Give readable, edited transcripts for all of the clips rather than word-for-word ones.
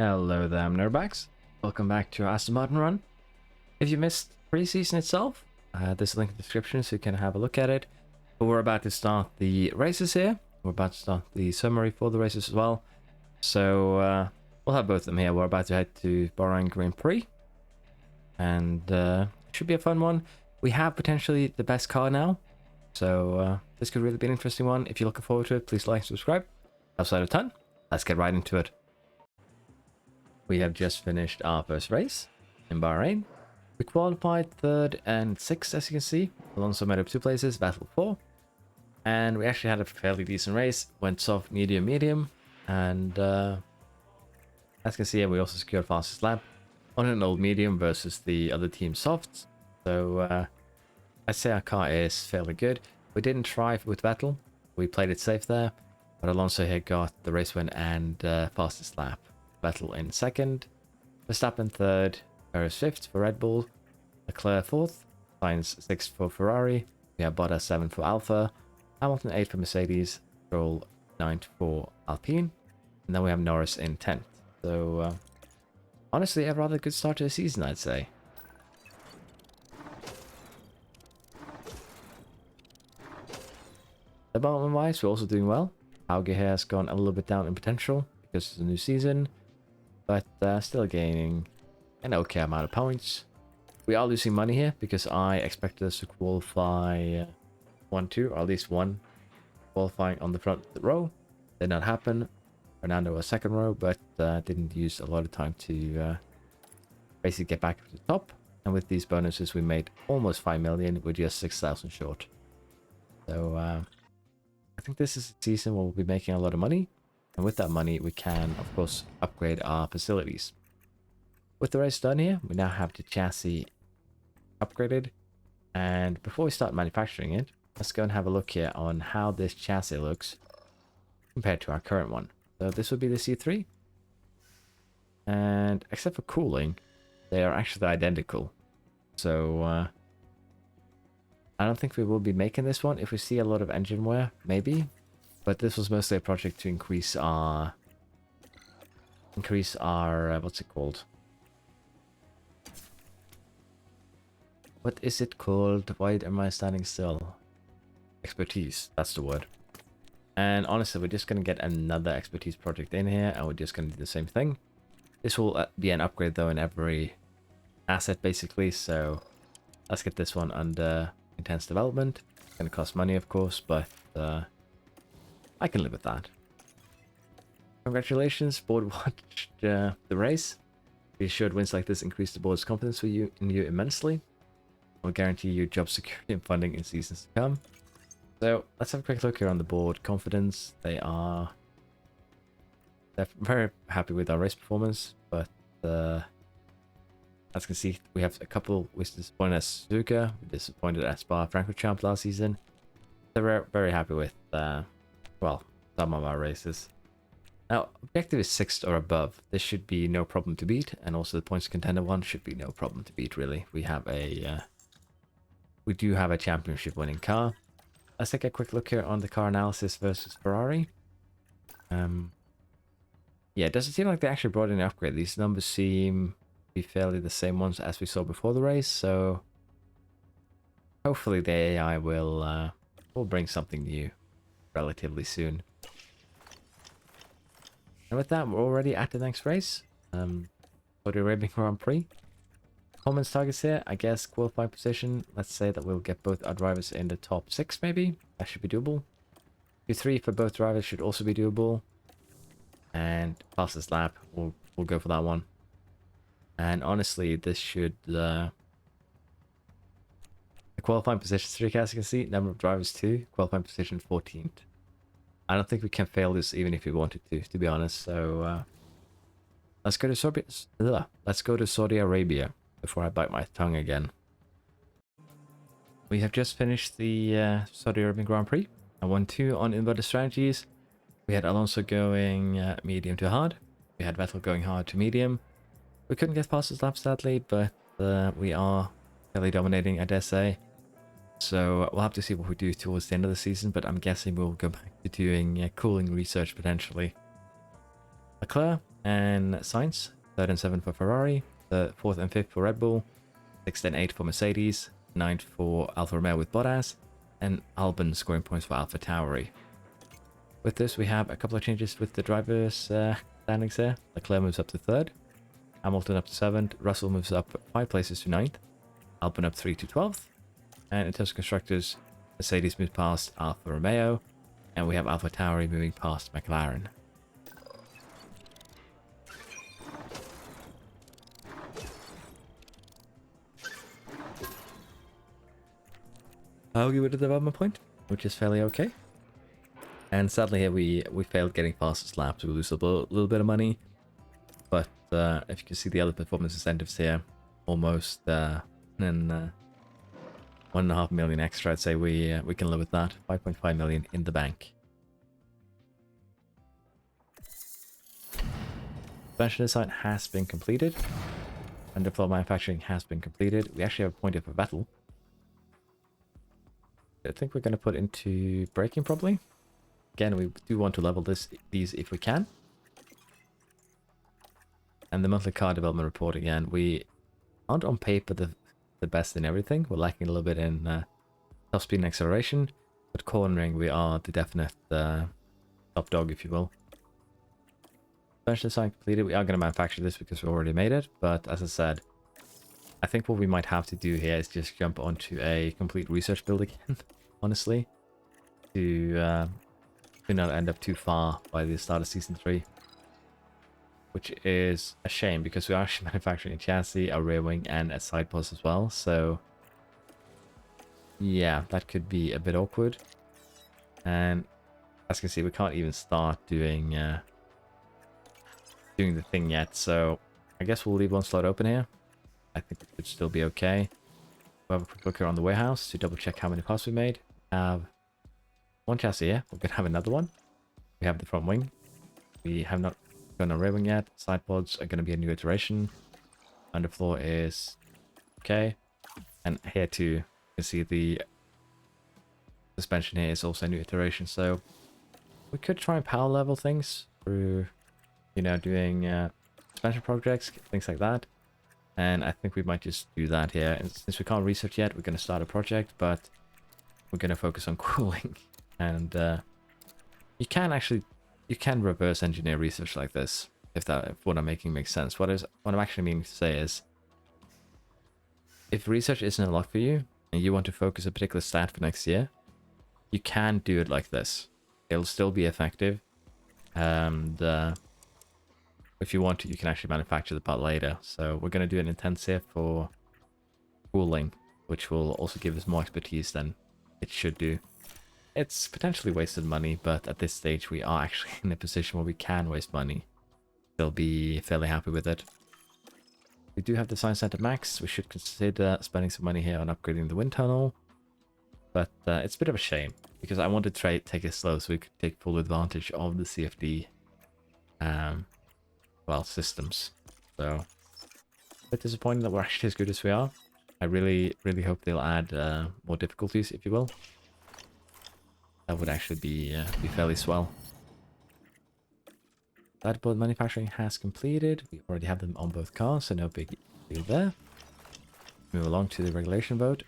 Hello there, Nerbags. Welcome back to our Aston Martin run. If you missed pre-season itself, there's a link in the description so you can have a look at it. But we're about to start the races here. We're about to start the summary for the races as well. So we'll have both of them here. We're about to head to Bahrain Grand Prix. And it should be a fun one. We have potentially the best car now. So this could really be an interesting one. If you're looking forward to it, please like and subscribe. Outside of ton, let's get right into it. We have just finished our first race in Bahrain. We qualified 3rd and 6th, as you can see. Alonso made up 2 places, battle 4. And we actually had a fairly decent race. Went soft, medium, medium. And as you can see here, we also secured fastest lap on an old medium versus the other team softs. So I'd say our car is fairly good. We didn't try with Vettel. We played it safe there. But Alonso here got the race win and fastest lap. Vettel in 2nd, Verstappen 3rd, Perez 5th for Red Bull, Leclerc 4th, Sainz 6th for Ferrari, we have Bottas 7th for Alfa, Hamilton 8th for Mercedes, Stroll 9th for Alpine, and then we have Norris in 10th. So honestly, a rather good start to the season, I'd say. Development wise, we're also doing well. Auge here has gone a little bit down in potential because it's a new season. But still gaining an okay amount of points. We are losing money here because I expected us to qualify 1-2, or at least 1 qualifying on the front row. Did not happen. Fernando was 2nd row, but didn't use a lot of time to basically get back to the top. And with these bonuses, we made almost 5 million. We're just 6,000 short. So I think this is a season where we'll be making a lot of money. And with that money, we can, of course, upgrade our facilities. With the race done here, we now have the chassis upgraded. And before we start manufacturing it, let's go and have a look here on how this chassis looks compared to our current one. So this would be the C3. And except for cooling, they are actually identical. So I don't think we will be making this one. If we see a lot of engine wear, maybe. But this was mostly a project to increase our what's it called? What is it called? Why am I standing still? Expertise, that's the word. And honestly, we're just gonna get another expertise project in here, and we're just gonna do the same thing. This will be an upgrade though in every asset basically. So let's get this one under intense development. It's gonna cost money, of course, but I can live with that. Congratulations, board watched the race. Be assured wins like this increase the board's confidence in you immensely. Will guarantee you job security and funding in seasons to come. So let's have a quick look here on the board. Confidence, they're very happy with our race performance, but as you can see, we have a couple we disappointed at Suzuka, we disappointed at Spa-Francorchamps last season. They're very happy with well, some of our races. Now, objective is 6th or above. This should be no problem to beat, and also the points contender one should be no problem to beat, really. We have a we do have a championship winning car. Let's take a quick look here on the car analysis versus Ferrari. Yeah, it doesn't seem like they actually brought in an upgrade. These numbers seem to be fairly the same ones as we saw before the race, so hopefully the AI will bring something new relatively soon. And with that, we're already at the next race. Saudi Arabian Grand Prix. Coleman's targets here, I guess qualifying position. Let's say that we'll get both our drivers in the top 6 maybe. That should be doable. Q3 for both drivers should also be doable. And fastest lap, we'll go for that one. And honestly, this should the qualifying position 3, as you can see, number of drivers 2, qualifying position 14th. I don't think we can fail this even if we wanted to be honest. So let's go to Saudi Arabia before I bite my tongue again. We have just finished the Saudi Arabian Grand Prix. I won 2 on inverted strategies. We had Alonso going medium to hard. We had Vettel going hard to medium. We couldn't get fastest lap sadly, but we are fairly dominating, I dare say. So we'll have to see what we do towards the end of the season, but I'm guessing we'll go back to doing cooling research potentially. Leclerc And science, 3rd and 7th for Ferrari, the 4th and 5th for Red Bull, 6th and 8th for Mercedes, 9th for Alfa Romeo with Bottas, and Albon scoring points for Alpha Tauri. With this, we have a couple of changes with the drivers' standings here. Leclerc moves up to 3rd, Hamilton up to 7th, Russell moves up 5 places to 9th, Albon up 3 to 12th, and in terms of constructors, Mercedes moves past Alfa Romeo, and we have Alpha Tauri moving past McLaren. I'll give it a development point, which is fairly okay. And sadly here we failed getting fastest laps. We lose a little bit of money. But if you can see the other performance incentives here, almost 1.5 million extra, I'd say we can live with that. 5.5 million in the bank. Suspension design has been completed. Underfloor manufacturing has been completed. We actually have a point here for Vettel. I think we're going to put into braking probably. Again, we do want to level these if we can. And the monthly car development report again. We aren't on paper the best in everything. We're lacking a little bit in top speed and acceleration. But cornering, we are the definite top dog, if you will. Suspension design completed. We are going to manufacture this because we already made it. But as I said, I think what we might have to do here is just jump onto a complete research build again, honestly, to not end up too far by the start of Season 3. Which is a shame because we're actually manufacturing a chassis, a rear wing, and a side post as well. So, yeah, that could be a bit awkward. And as you can see, we can't even start doing the thing yet. So, I guess we'll leave one slot open here. I think it should still be okay. We'll have a quick look here on the warehouse to double check how many parts we made. We have one chassis here. We're going to have another one. We have the front wing. We have not done a rear wing yet. Side pods are going to be a new iteration. Underfloor is okay. And here too, you can see the suspension here is also a new iteration. So we could try and power level things through, you know, doing suspension projects, things like that. And I think we might just do that here. And since we can't research yet, we're going to start a project, but we're going to focus on cooling. And you can reverse engineer research like this, if what I'm making makes sense. What I'm actually meaning to say is, if research isn't a lot for you, and you want to focus a particular stat for next year, you can do it like this. It'll still be effective. And if you want to, you can actually manufacture the part later. So we're going to do an intensive for cooling, which will also give us more expertise than it should do. It's potentially wasted money, but at this stage we are actually in a position where we can waste money. They'll be fairly happy with it. We do have the Science Center Max. We should consider spending some money here on upgrading the wind tunnel. But it's a bit of a shame, because I wanted to take it slow so we could take full advantage of the CFD systems. So, a bit disappointed that we're actually as good as we are. I really hope they'll add more difficulties, if you will. That would actually be fairly swell. That board manufacturing has completed. We already have them on both cars, so no big deal there. Move along to the regulation vote.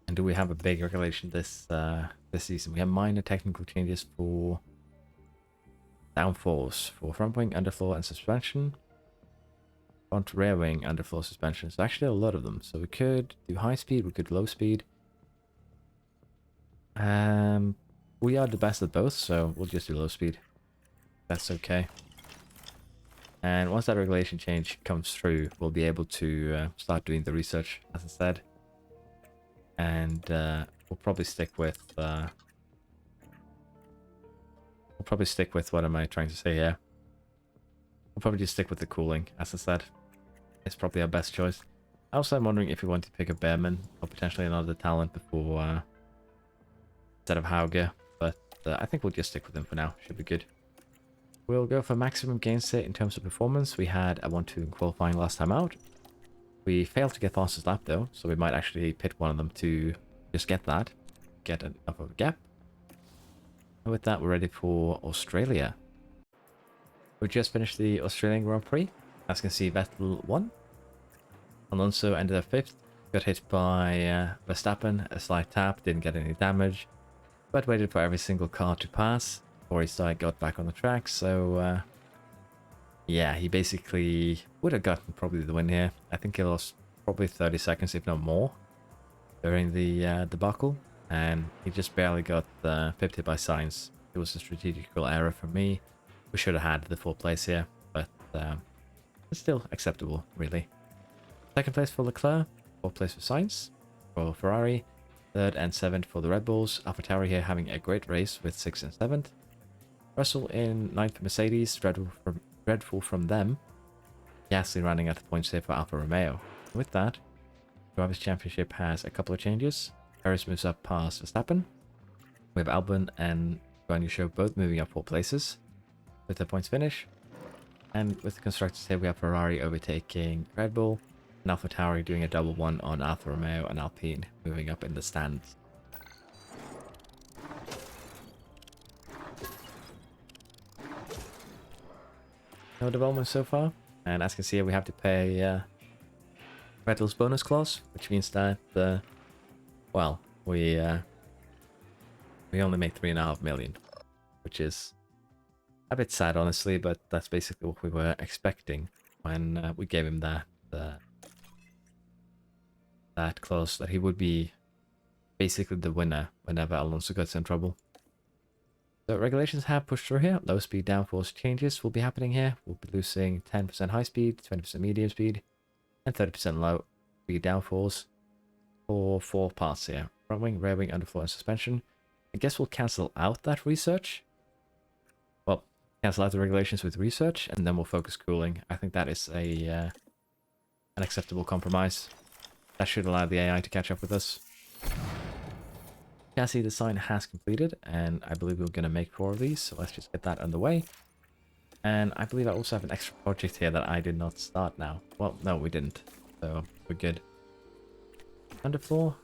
And do we have a big regulation this season? We have minor technical changes for downforce for front wing, underfloor, and suspension. Front rear wing, underfloor, suspension. So actually a lot of them. So we could do high speed, we could low speed. We are the best at both, so we'll just do low speed. That's okay. And once that regulation change comes through, we'll be able to start doing the research, as I said. And we'll probably stick with what am I trying to say here? We'll probably just stick with the cooling, as I said. It's probably our best choice. Also, I'm wondering if we want to pick a Behrman or potentially another talent before instead of Hauger, but I think we'll just stick with him for now. Should be good. We'll go for maximum gains here in terms of performance. We had a 1-2 in qualifying last time out. We failed to get fastest lap though, so we might actually pit one of them to just get enough of a gap. And with that, we're ready for Australia. We just finished the Australian Grand Prix. As you can see, Vettel won. Alonso ended up 5th. Got hit by Verstappen, a slight tap, didn't get any damage, but waited for every single car to pass before he got back on the track. So yeah, he basically would have gotten probably the win here. I think he lost probably 30 seconds, if not more, during the debacle, and he just barely got 50 by Sainz. It was a strategical error for me. We should have had the 4th place here, but it's still acceptable, really. 2nd place for Leclerc, 4th place for Sainz, for Ferrari, 3rd and 7th for the Red Bulls. AlphaTauri here having a great race with 6th and 7th. Russell in 9th for Mercedes, dreadful from them. Gasly running at the points here for Alfa Romeo. With that, Drivers' Championship has a couple of changes. Perez moves up past Verstappen. We have Albon and Guan Yu Zhou both moving up 4 places with the points finish. And with the Constructors here, we have Ferrari overtaking Red Bull, and AlphaTauri doing a double one on Alfa Romeo and Alpine, moving up in the stands. No development so far, and as you can see here, we have to pay Vettel's bonus clause, which means that well, we only make 3.5 million, which is a bit sad, honestly, but that's basically what we were expecting when we gave him that that clause, that he would be basically the winner whenever Alonso gets in trouble. So regulations have pushed through here. Low speed downforce changes will be happening here. We'll be losing 10% high speed, 20% medium speed, and 30% low speed downforce for 4 parts here: front wing, rear wing, underfloor, and suspension. I guess we'll cancel out that research. Well, cancel out the regulations with research, and then we'll focus cooling. I think that is an acceptable compromise. That should allow the AI to catch up with us. Chassis design has completed, and I believe we're going to make 4 of these, so let's just get that underway. And I believe I also have an extra project here that I did not start now. Well, no, we didn't, so we're good. Underfloor,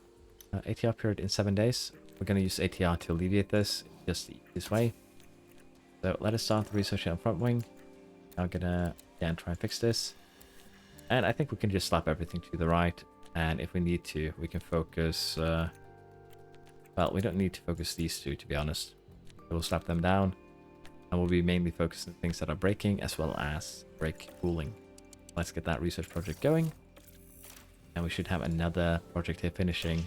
ATR period in 7 days. We're going to use ATR to alleviate this, just the easiest way. So let us start the research on front wing. I'm going to, again, try and fix this. And I think we can just slap everything to the right, and if we need to, we can focus... well, we don't need to focus these 2, to be honest. We'll slap them down, and we'll be mainly focused on things that are braking as well as brake cooling. Let's get that research project going, and we should have another project here finishing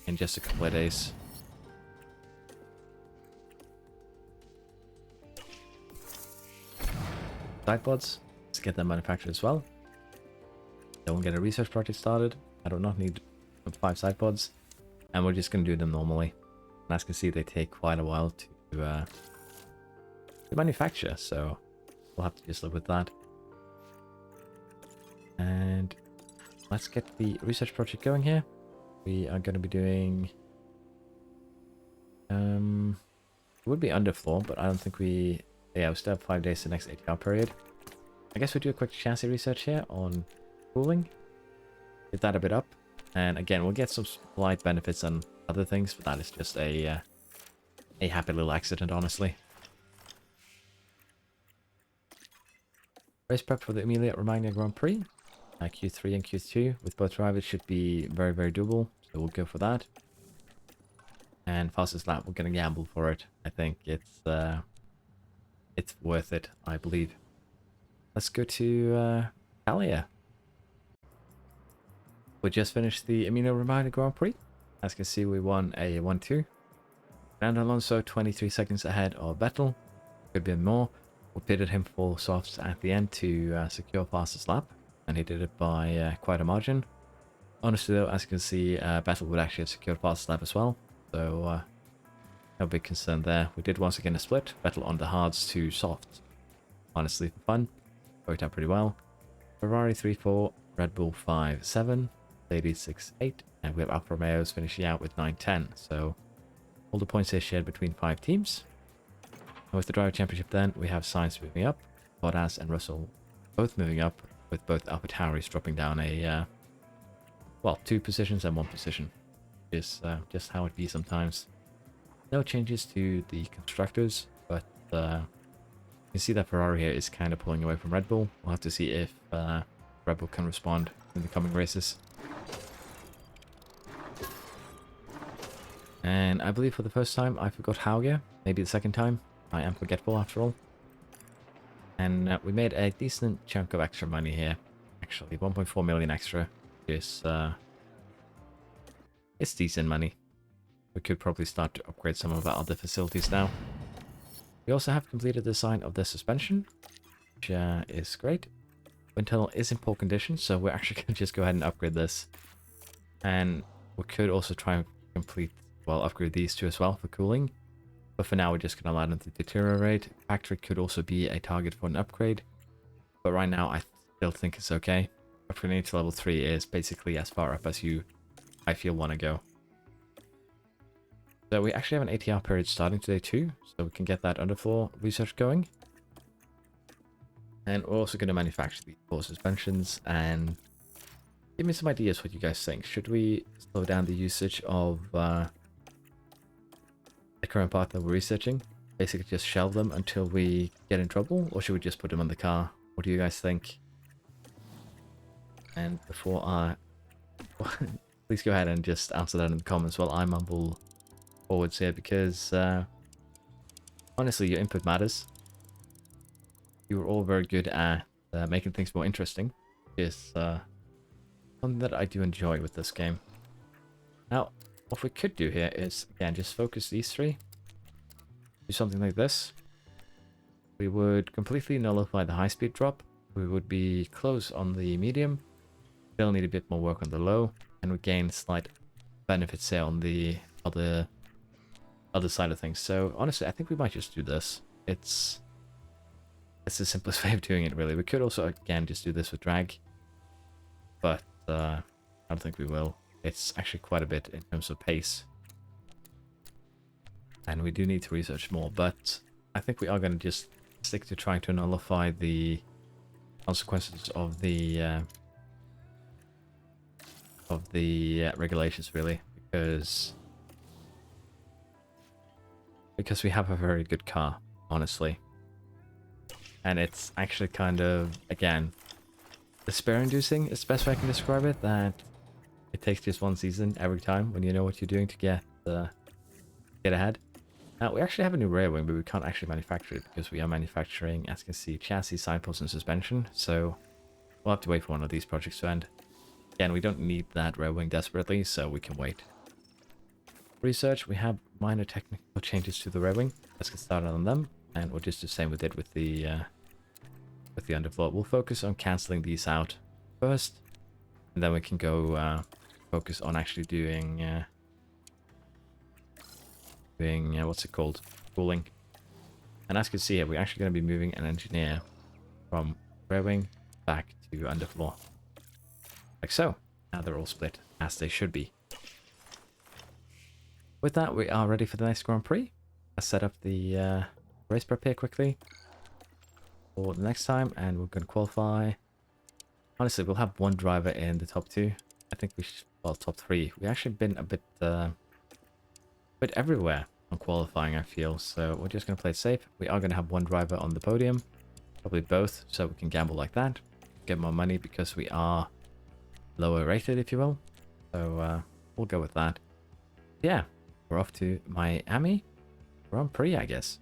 in just a couple of days. Side pods, let's get them manufactured as well. Then we'll get a research project started. I do not need 5 side pods. And we're just going to do them normally. And as you can see, they take quite a while to manufacture, so we'll have to just live with that. And let's get the research project going here. We are going to be doing... it would be underfloor, but I don't think we... Yeah, we still have 5 days to the next ATR period. I guess we'll do a quick chassis research here on cooling. Get that a bit up. And again, we'll get some slight benefits on other things, but that is just a happy little accident, honestly. Race prep for the Emilia Romagna Grand Prix. Q3 and Q2 with both drivers should be very, very doable, so we'll go for that. And fastest lap, we're going to gamble for it. I think it's worth it, I believe. Let's go to Italia. We just finished the Emilia Romagna Grand Prix. As you can see, we won a 1-2. Fernando Alonso 23 seconds ahead of Vettel. Could be more. We pitted him for softs at the end to secure fastest lap, and he did it by quite a margin. Honestly though, as you can see, Vettel would actually have secured fastest lap as well, so no big concern there. We did once again a split. Vettel on the hards to softs. Honestly, for fun. Worked out pretty well. Ferrari 3-4, Red Bull 5-7. Mercedes 6-8, and we have Alfa Romeo's finishing out with 9-10. So all the points are shared between 5 teams. And with the driver championship, then we have Sainz moving up, Bottas and Russell both moving up, with both AlphaTauris dropping down a well, 2 positions and 1 position. Is just how it be sometimes. No changes to the constructors, but You see that Ferrari here is kind of pulling away from Red Bull. We'll have to see if Red Bull can respond in the coming races. And I believe for the first time I forgot Hauge. Maybe the second time. I am forgetful after all. And we made a decent chunk of extra money here. Actually, 1.4 million extra is it's decent money. We could probably start to upgrade some of our other facilities now. We also have completed the design of the suspension, which is great. Wind tunnel is in poor condition, so we're actually going to just go ahead and upgrade this. And we could also try and upgrade these two as well for cooling. But for now, we're just going to allow them to deteriorate. Factory could also be a target for an upgrade. But right now, I still think it's okay. Upgrading to level 3 is basically as far up as I feel, want to go. So we actually have an ATR period starting today too, so we can get that underfloor research going. And we're also going to manufacture the 4 suspensions and give me some ideas what you guys think. Should we slow down the usage of the current part that we're researching? Basically just shelve them until we get in trouble, or should we just put them in the car? What do you guys think? And before I... please go ahead and just answer that in the comments while I mumble forwards here, because honestly, your input matters. You were all very good at making things more interesting. Is something that I do enjoy with this game. Now, what we could do here is, again, just focus these 3. Do something like this. We would completely nullify the high-speed drop. We would be close on the medium. Still need a bit more work on the low. And we gain slight benefits here on the other side of things. So, honestly, I think we might just do this. It's the simplest way of doing it, really. We could also, again, just do this with drag. But I don't think we will. It's actually quite a bit in terms of pace. And we do need to research more, but I think we are going to just stick to trying to nullify the consequences of the regulations, really, because we have a very good car, honestly. And it's actually kind of, again, despair-inducing is the best way I can describe it, that it takes just one season every time when you know what you're doing to get ahead. Now, we actually have a new rear wing, but we can't actually manufacture it because we are manufacturing, as you can see, chassis, side posts, and suspension. So we'll have to wait for one of these projects to end. Again, we don't need that rear wing desperately, so we can wait. Research, we have minor technical changes to the rear wing. Let's get started on them, and we'll just do the same with it with the underfloor. We'll focus on cancelling these out first, and then we can go focus on actually doing what's it called? Cooling. And as you can see here, we're actually going to be moving an engineer from rear wing back to underfloor. Like so. Now they're all split, as they should be. With that, we are ready for the next Grand Prix. Let's set up the race prep here quickly for the next time, and we're going to qualify. Honestly, we'll have one driver in the top 2. I think we should, well, top 3. We've actually been a bit everywhere on qualifying, I feel, so we're just going to play it safe. We are going to have one driver on the podium, probably both, so we can gamble like that, get more money because we are lower rated, if you will. So we'll go with that. Yeah, we're off to Miami Grand Prix, I guess.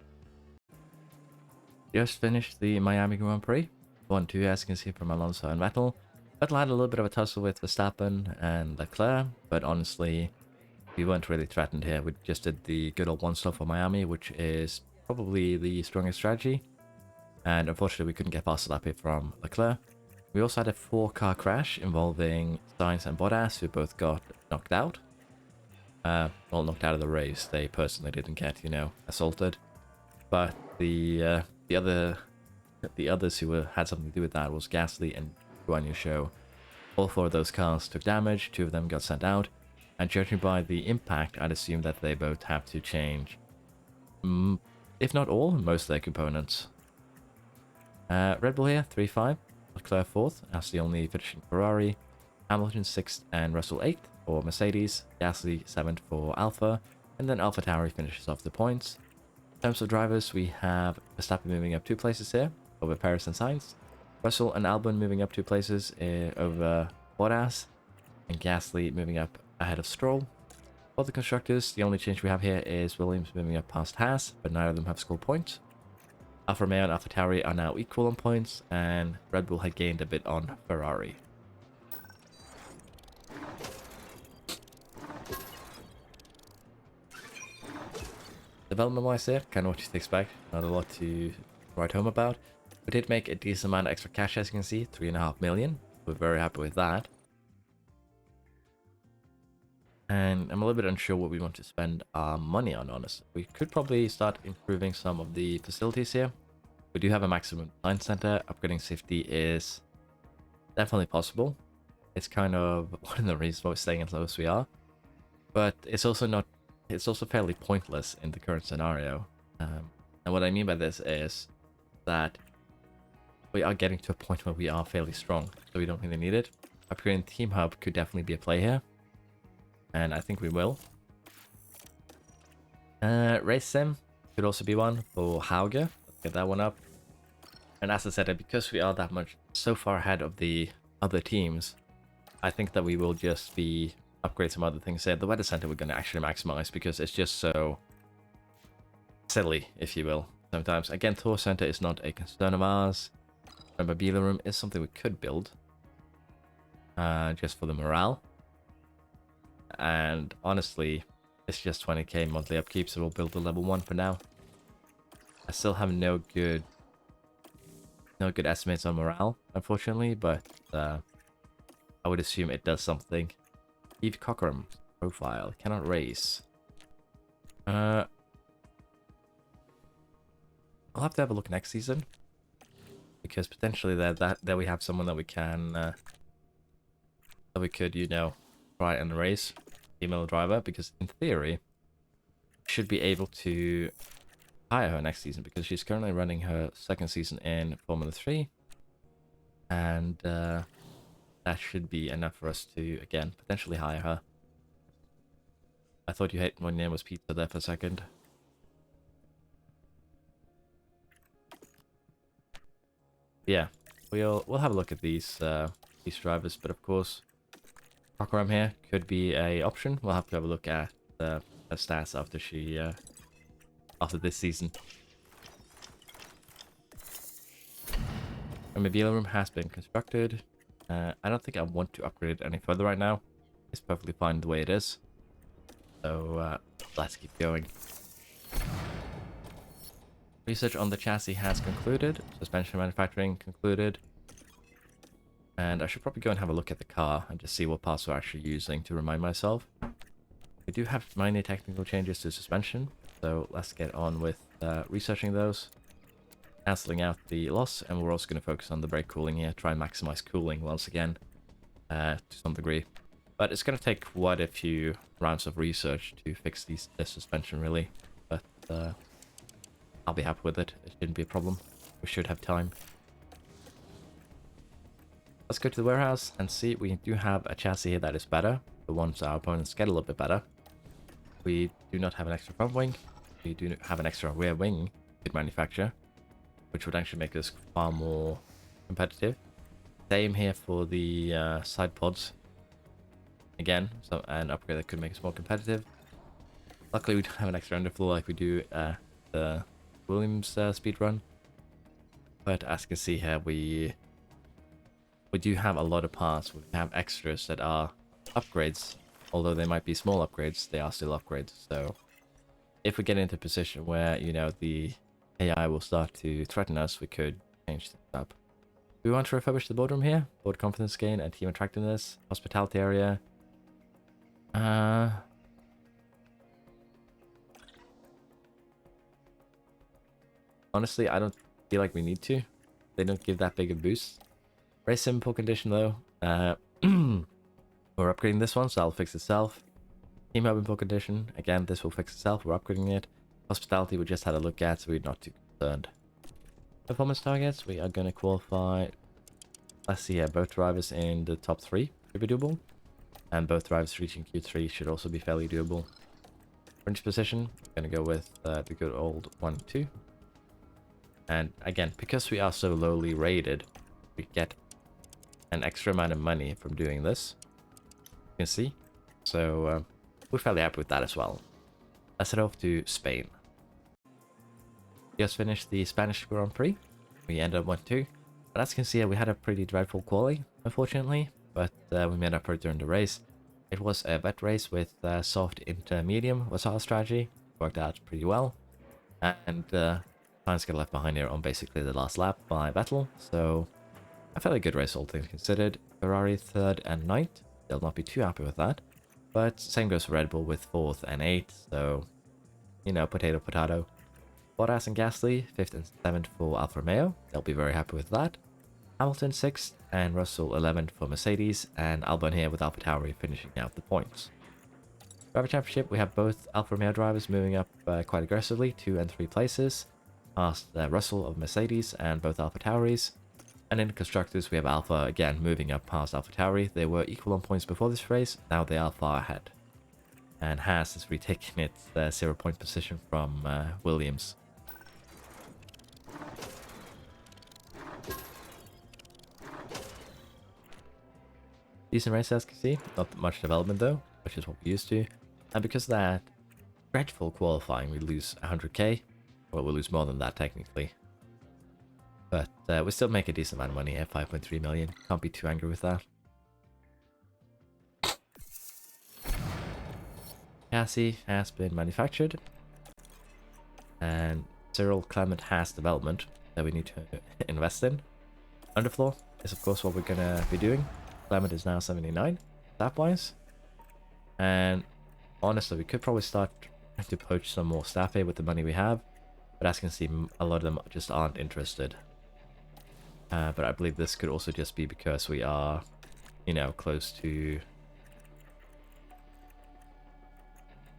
Just finished the Miami Grand Prix. 1-2, as you can see from Alonso and Vettel. Vettel had a little bit of a tussle with Verstappen and Leclerc, but honestly, we weren't really threatened here. We just did the good old one-stop for Miami, which is probably the strongest strategy. And unfortunately, we couldn't get past the lap hit from Leclerc. We also had a 4-car crash involving Sainz and Bottas, who both got knocked out. Well, knocked out of the race. They personally didn't get, assaulted. But the others who had something to do with that was Gasly and Guan Yu Zhou. All 4 of those cars took damage. 2 of them got sent out. And judging by the impact, I'd assume that they both have to change, if not all, most of their components. Red Bull here, 3-5. Leclerc 4th, as the only finishing Ferrari. Hamilton 6th and Russell 8th for Mercedes. Gasly 7th for Alpha. And then AlphaTauri finishes off the points. In terms of drivers, we have Verstappen moving up 2 places here over Paris and Sainz. Russell and Albon moving up 2 places over Bottas. And Gasly moving up ahead of Stroll. For the constructors, the only change we have here is Williams moving up past Haas, but neither of them have scored points. Alfa Romeo and AlphaTauri are now equal on points, and Red Bull had gained a bit on Ferrari. Development-wise here, kind of what you'd expect. Not a lot to write home about. We did make a decent amount of extra cash, as you can see, 3.5 million. We're very happy with that. And I'm a little bit unsure what we want to spend our money on, honestly. We could probably start improving some of the facilities here. We do have a maximum design center. Upgrading safety is definitely possible. It's kind of one of the reasons why we're staying as low as we are. But it's also not. It's also fairly pointless in the current scenario. And what I mean by this is that we are getting to a point where we are fairly strong, so we don't really need it. Upgrading Team Hub could definitely be a play here. And I think we will. Race Sim could also be one for Hauge. Let's get that one up. And as I said, because we are that much so far ahead of the other teams, I think that we will just be upgrade some other things here. The weather center we're going to actually maximize because it's just so silly, if you will. Sometimes, again, Tour Center is not a concern of ours. Emilia Room is something we could build, just for the morale. And honestly, it's just 20k monthly upkeep, so we'll build the level 1 for now. I still have no good estimates on morale, unfortunately, but I would assume it does something. Eve Cockram profile cannot race. I'll have to have a look next season, because potentially there we have someone that we can that we could, you know, try and race, female driver, because in theory should be able to hire her next season, because she's currently running her 2nd season in Formula 3, and that should be enough for us to, again, potentially hire her. I thought you hate my name was Pizza there for a second. Yeah, we'll have a look at these drivers, but of course Cockram here could be a option. We'll have to have a look at her stats after she after this season. A Emilia Room has been constructed. I don't think I want to upgrade it any further right now. It's perfectly fine the way it is. So let's keep going. Research on the chassis has concluded. Suspension manufacturing concluded. And I should probably go and have a look at the car and just see what parts we're actually using to remind myself. We do have minor technical changes to suspension, so let's get on with researching those. Cancelling out the loss, and we're also going to focus on the brake cooling here, try and maximize cooling once again to some degree. But it's going to take quite a few rounds of research to fix this suspension, really. But I'll be happy with it. It shouldn't be a problem. We should have time. Let's go to the warehouse and see. We do have a chassis here that is better. The ones our opponents get a little bit better. We do not have an extra front wing. We do have an extra rear wing we could manufacture, which would actually make us far more competitive. Same here for the side pods. Again, so an upgrade that could make us more competitive. Luckily, we don't have an extra underfloor like we do the Williams speed run. But as you can see here, we do have a lot of parts. We have extras that are upgrades. Although they might be small upgrades, they are still upgrades. So if we get into a position where, you know, the AI will start to threaten us, we could change things up. We want to refurbish the boardroom here. Board confidence gain and team attractiveness. Hospitality area. Honestly, I don't feel like we need to. They don't give that big a boost. Very simple condition though. We're upgrading this one, so I'll fix itself. Team hub in poor condition. Again, this will fix itself. We're upgrading it. Hospitality we just had a look at, so we're not too concerned. Performance targets, we are going to qualify. Let's see here, both drivers in the top 3 should be doable. And both drivers reaching Q3 should also be fairly doable. Fringe position, I'm going to go with the good old 1-2. And again, because we are so lowly rated, we get an extra amount of money from doing this. You can see. So we're fairly happy with that as well. Let's head off to Spain. Just finished the Spanish Grand Prix. We ended up 1-2. But as you can see, we had a pretty dreadful quali, unfortunately. But we made up for it during the race. It was a wet race with soft into medium was our strategy. Worked out pretty well. And Sainz got left behind here on basically the last lap by Vettel. So a fairly good race, all things considered. Ferrari 3rd and 9th. They'll not be too happy with that. But same goes for Red Bull with 4th and 8th. So, you know, potato, potato. Bottas and Gasly, 5th and 7th for Alfa Romeo. They'll be very happy with that. Hamilton 6th and Russell 11th for Mercedes. And Albon here with AlphaTauri finishing out the points. Driver Championship, we have both Alfa Romeo drivers moving up quite aggressively, 2 and 3 places. Past Russell of Mercedes and both AlphaTauris. And in Constructors, we have Alpha again moving up past AlphaTauri. They were equal on points before this race, now they are far ahead. And Haas has retaken its 0-point position from Williams. Decent race, as you can see. Not much development though, which is what we're used to. And because of that dreadful qualifying, we lose 100k. Well, we lose more than that technically. But we still make a decent amount of money here, 5.3 million. Can't be too angry with that. Chassis has been manufactured. And Cyril Clement has development that we need to invest in. Underfloor is of course what we're going to be doing. Clement is now 79, staff-wise. And honestly, we could probably start to poach some more staff here with the money we have. But as you can see, a lot of them just aren't interested. But I believe this could also just be because we are, you know, close to...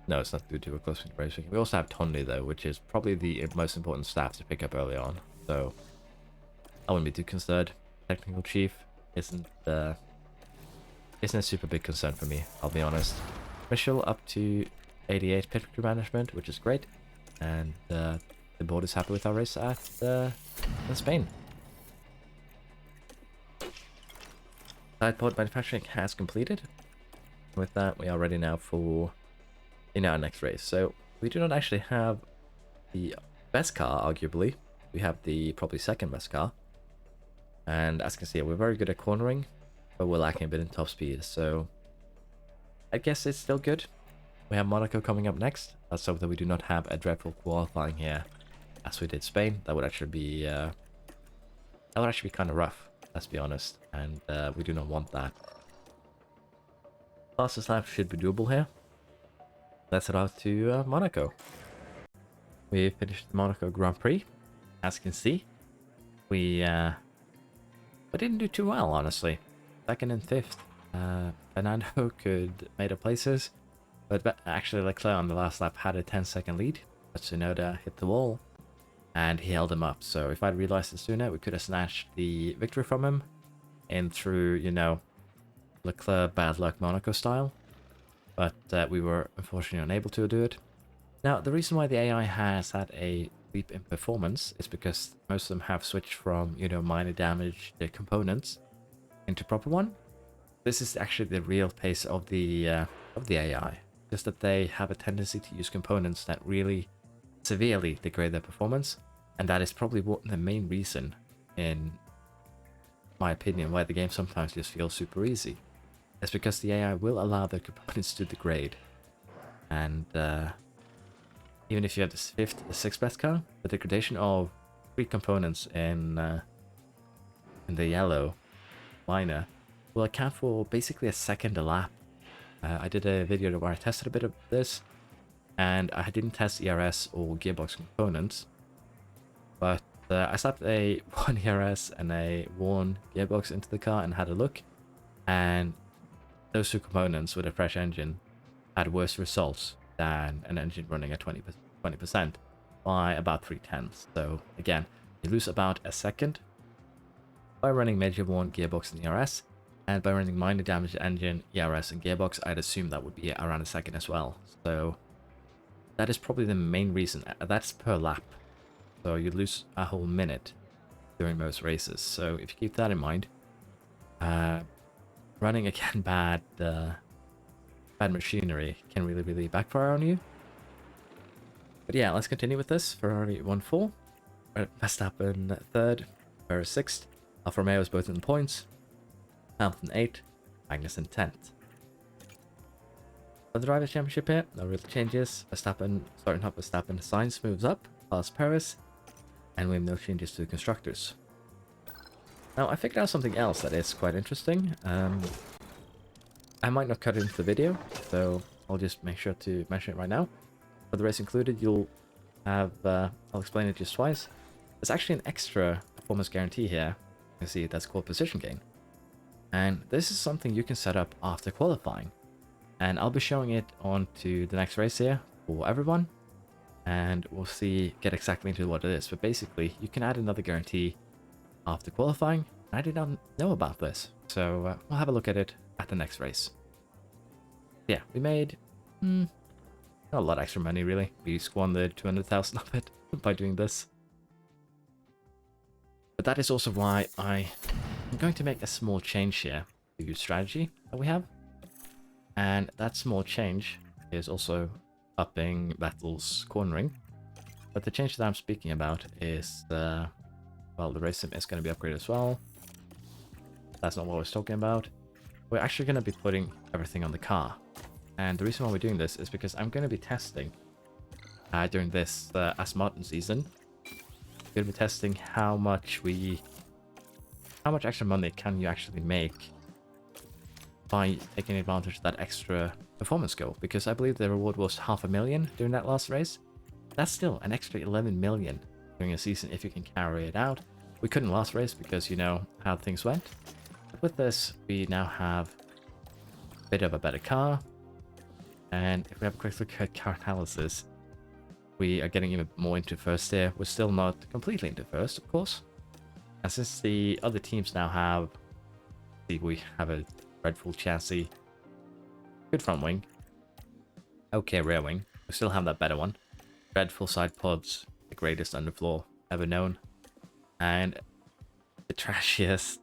No, it's not due to a close to racing. We also have Tondi though, which is probably the most important staff to pick up early on. So I wouldn't be too concerned. Technical chief isn't a super big concern for me, I'll be honest. Michelle up to 88 pit crew management, which is great. And the board is happy with our race at in Spain. Side pod manufacturing has completed. With that, we are ready now for our next race. So we do not actually have the best car, arguably. We have the probably second best car. And as you can see, we're very good at cornering, but we're lacking a bit in top speed. So I guess it's still good. We have Monaco coming up next. Let's hope that we do not have a dreadful qualifying here, as we did Spain. That would actually be kind of rough, let's be honest. And we do not want that. Fastest lap should be doable here. Let's head out to Monaco. We finished the Monaco Grand Prix. As you can see, we didn't do too well, honestly. Second and fifth. Fernando could made up places, but actually Leclerc on the last lap had a 10-second lead. But Tsunoda hit the wall, and he held him up. So if I'd realized it sooner, we could have snatched the victory from him, and through, you know, Leclerc bad luck Monaco style. But we were unfortunately unable to do it. Now, the reason why the AI has had a leap in performance is because most of them have switched from, you know, minor damage to components into proper one. This is actually the real pace of the AI. Just that they have a tendency to use components that really severely degrade their performance, and that is probably the main reason, in my opinion, why the game sometimes just feels super easy. It's because the AI will allow their components to degrade, and even if you have the fifth or sixth best car, the degradation of 3 components in the yellow minor will account for basically a second a lap. I did a video where I tested a bit of this, and I didn't test ERS or gearbox components, but I slapped a 1 ERS and a 1 gearbox into the car and had a look, and those 2 components with a fresh engine had worse results than an engine running at 20% by about 3/10. So again, you lose about a second by running major 1 gearbox and ERS, and by running minor damage engine, ERS and gearbox. I'd assume that would be around a second as well. So that is probably the main reason. That's per lap. So you lose a whole minute during most races. So if you keep that in mind, running again bad machinery can really backfire on you. But yeah, let's continue with this. Ferrari 1-4, Verstappen 3rd, Perez 6th, Alfa Romeo is both in the points, Hamilton 8th, Magnussen 10th. For the Drivers' Championship here, no real changes. Verstappen, sorry, not Verstappen, Sainz moves up, past Perez, and we have no changes to the Constructors. Now, I figured out something else that is quite interesting. I might not cut it into the video, so I'll just make sure to mention it right now. For the race included, you'll have, I'll explain it just twice. There's actually an extra performance guarantee here. You can see that's called position gain. And this is something you can set up after qualifying. And I'll be showing it on to the next race here for everyone. And we'll get exactly into what it is. But basically, you can add another guarantee after qualifying. I did not know about this. So we'll have a look at it at the next race. Yeah, we made not a lot of extra money really. We squandered 200,000 of it by doing this. But that is also why I'm going to make a small change here to strategy that we have. And that small change is also upping Vettel's cornering. But the change that I'm speaking about is well, the race sim is going to be upgraded as well. That's not what I was talking about. We're actually going to be putting everything on the car. And the reason why we're doing this is because I'm going to be testing during this Aston Martin season. We're going to be testing how much extra money can you actually make by taking advantage of that extra performance goal. Because I believe the reward was 500,000 during that last race. That's still an extra 11 million during a season if you can carry it out. We couldn't last race because you know how things went. But with this, we now have a bit of a better car. And if we have a quick look at car analysis, we are getting even more into first here. We're still not completely into first, of course. And since the other teams now have, we have a dreadful chassis, good front wing, okay rear wing, we still have that better one, dreadful side pods, the greatest underfloor ever known, and the trashiest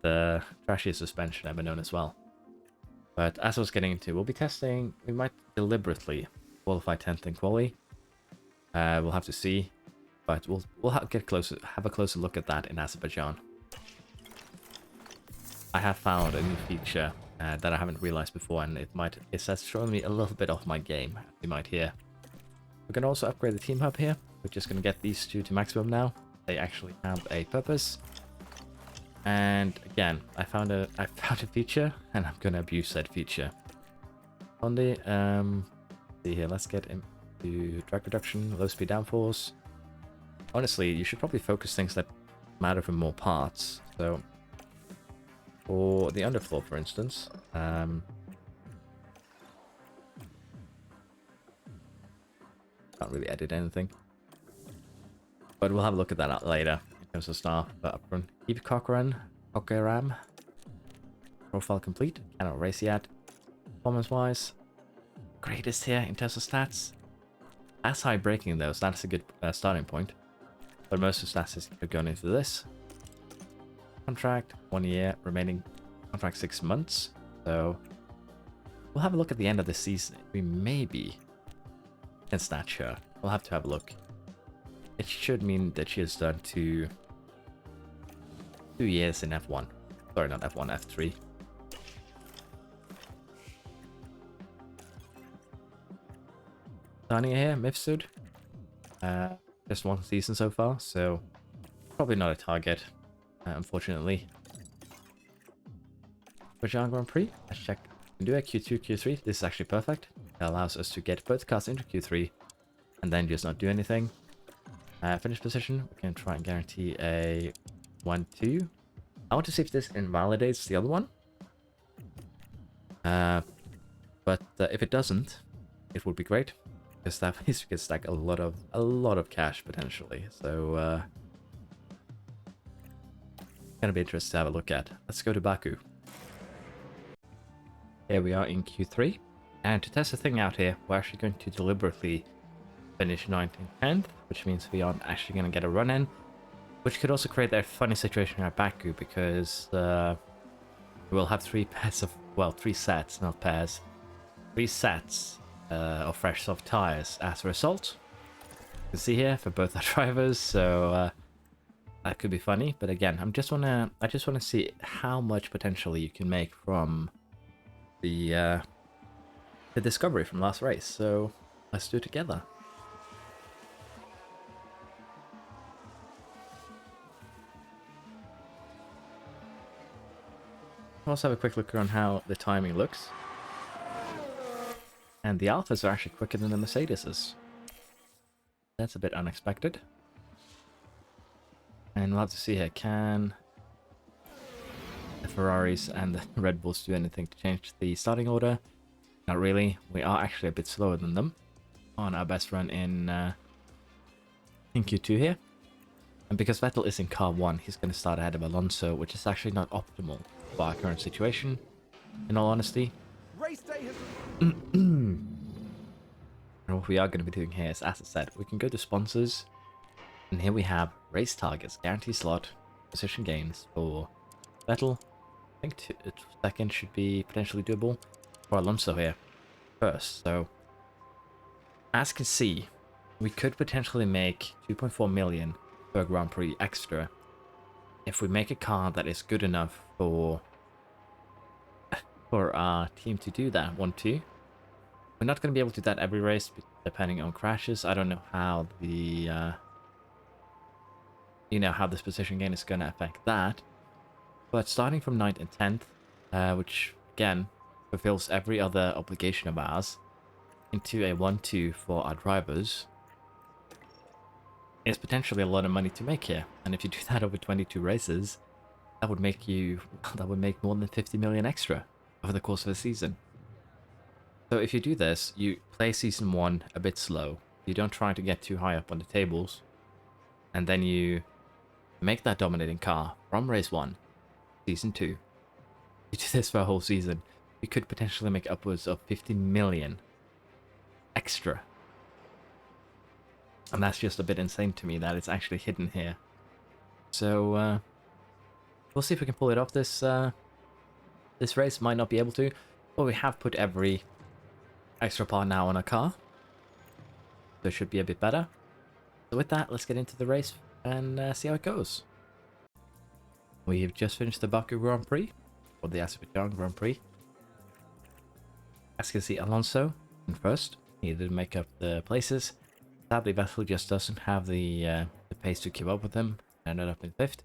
suspension ever known as well. But as I was getting into, we'll be testing, we might deliberately qualify 10th in quali. We'll have to see, but we'll have a closer look at that in Azerbaijan. I have found a new feature that I haven't realized before, and it has thrown me a little bit off my game, as you might hear. We're going to also upgrade the team hub here. We're just going to get these two to maximum now. They actually have a purpose. And again, I found a feature, and I'm going to abuse that feature. On the see here, let's get into drag reduction, low speed downforce. Honestly, you should probably focus things that matter for more parts. So for the underfloor, for instance, can't really edit anything, but we'll have a look at that later in terms of staff. But up front, keep Cochran, profile complete, cannot race yet. Performance wise, greatest here in terms of stats. That's high braking though, so that's a good starting point. But most of the stats is going into this. Contract 1 year, remaining contract 6 months. So we'll have a look at the end of the season. We maybe can snatch her. We'll have to have a look. It should mean that she has done 2 years in F1. Sorry, not F1, F3. Signing here, Mifsud. Just 1 season so far, so probably not a target, unfortunately. Azerbaijan Grand Prix, let's check. We can do a Q2, Q3. This is actually perfect. It allows us to get both cars into Q3 and then just not do anything. Finish position, we can try and guarantee a 1-2. I want to see if this invalidates the other one. But if it doesn't, it would be great. Because that means we can stack a lot of cash potentially. So gonna be interesting to have a look at. Let's go to Baku. Here we are in Q3, and to test the thing out here, we're actually going to deliberately finish 9th and 10th, which means we aren't actually going to get a run in, which could also create that funny situation at Baku, because we'll have 3 pairs of, well, 3 sets, not pairs, 3 sets of fresh soft tires as a result. You can see here for both our drivers, so that could be funny. But again, I just wanna see how much potentially you can make from the discovery from last race. So let's do it together. I'll also have a quick look around how the timing looks. And the Alphas are actually quicker than the Mercedeses. That's a bit unexpected. And we'll have to see here, can the Ferraris and the Red Bulls do anything to change the starting order? Not really. We are actually a bit slower than them on our best run in Q2 here. And because Vettel is in car 1, he's going to start ahead of Alonso, which is actually not optimal for our current situation, in all honesty. Race day has... And what we are going to be doing here is, as I said, we can go to sponsors, and here we have race targets, guarantee slot, position gains for Vettel. I think second should be potentially doable for Alonso here first. So, as you can see, we could potentially make 2.4 million per Grand Prix extra if we make a car that is good enough for our team to do that 1-2. We're not going to be able to do that every race, depending on crashes. I don't know how the how this position gain is going to affect that. But starting from 9th and 10th, which again fulfills every other obligation of ours, into a 1-2 for our drivers, is potentially a lot of money to make here. And if you do that over 22 races, that would make more than 50 million extra over the course of a season. So if you do this, you play season 1 a bit slow. You don't try to get too high up on the tables, and then you make that dominating car from race 1, season 2. You do this for a whole season, you could potentially make upwards of 50 million extra. And that's just a bit insane to me that it's actually hidden here. So we'll see if we can pull it off this this race. Might not be able to, but we have put every extra part now on a car, so it should be a bit better. So with that, let's get into the race and see how it goes. We've just finished the Baku Grand Prix, or the Azerbaijan Grand Prix. As you can see, Alonso in first. He did make up the places. Sadly, Vettel just doesn't have the pace to keep up with him. Ended up in 5th.